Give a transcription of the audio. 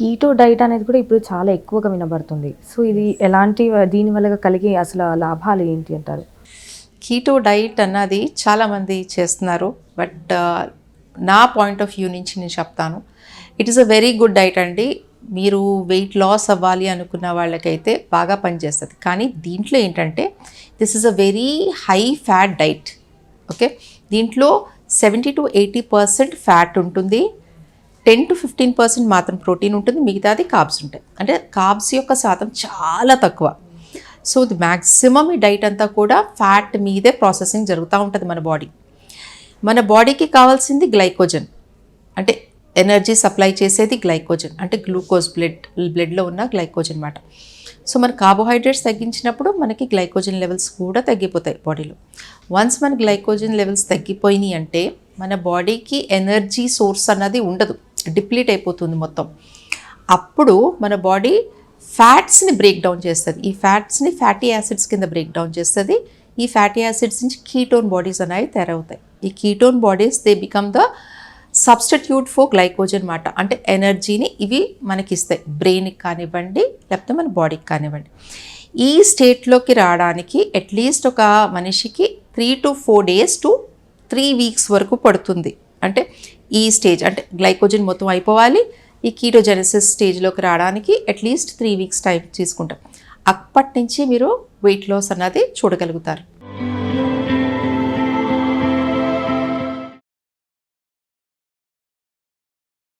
Keto diet అనేది కూడా ఇప్పుడు చాలా ఎక్కువగా వినబడుతుంది. సో ఇది ఎలాంటి దీనివల్ల కలిగే అసలు లాభాలు ఏంటి అంటారు? కీటో డైట్ అన్నది చాలామంది చేస్తున్నారు. బట్ నా పాయింట్ ఆఫ్ వ్యూ నుంచి నేను చెప్తాను, it is a very good diet అండి. మీరు వెయిట్ లాస్ అవ్వాలి అనుకున్న వాళ్ళకైతే బాగా పనిచేస్తుంది. కానీ దీంట్లో ఏంటంటే this is a very high fat diet. Okay, దీంట్లో 70 to 80% ఫ్యాట్ ఉంటుంది, 10 to 15% మాత్రం ప్రోటీన్ ఉంటుంది, మిగతాది కార్బ్స్ ఉంటాయి. అంటే కార్బ్స్ యొక్క శాతం చాలా తక్కువ. సో ది మ్యాక్సిమం ఈ డైట్ అంతా కూడా ఫ్యాట్ మీదే ప్రాసెసింగ్ జరుగుతూ ఉంటుంది. మన బాడీకి కావాల్సింది గ్లైకోజన్, అంటే ఎనర్జీ సప్లై చేసేది గ్లైకోజన్, అంటే గ్లూకోజ్ బ్లడ్లో ఉన్న గ్లైకోజన్ అన్నమాట. సో మన కార్బోహైడ్రేట్స్ తగ్గించినప్పుడు మనకి గ్లైకోజన్ లెవెల్స్ కూడా తగ్గిపోతాయి బాడీలో. వన్స్ మన గ్లైకోజన్ లెవెల్స్ తగ్గిపోయినాయి అంటే మన బాడీకి ఎనర్జీ సోర్స్ అన్నది ఉండదు, డిప్లీట్ అయిపోతుంది మొత్తం. అప్పుడు మన బాడీ ఫ్యాట్స్ని బ్రేక్ డౌన్ చేస్తుంది. ఈ ఫ్యాట్స్ని ఫ్యాటీ యాసిడ్స్ కింద బ్రేక్ డౌన్ చేస్తుంది. ఈ ఫ్యాటీ యాసిడ్స్ నుంచి కీటోన్ బాడీస్ అనేవి తయారవుతాయి. ఈ ketone bodies they become the substitute for glycogen అన్నమాట. అంటే ఎనర్జీని ఇవి మనకి ఇస్తాయి, బ్రెయిన్కి కానివ్వండి లేకపోతే మన బాడీకి కానివ్వండి. ఈ స్టేట్లోకి రావడానికి అట్లీస్ట్ ఒక మనిషికి 3 to 4 days to 3 weeks వరకు పడుతుంది. అంటే ఈ స్టేజ్ అంటే గ్లైకోజన్ మొత్తం అయిపోవాలి, ఈ కీటోజెనసిస్ స్టేజ్లోకి రావడానికి అట్లీస్ట్ 3 weeks టైం తీసుకుంటాం. అప్పటి నుంచి మీరు వెయిట్ లాస్ అన్నది చూడగలుగుతారు.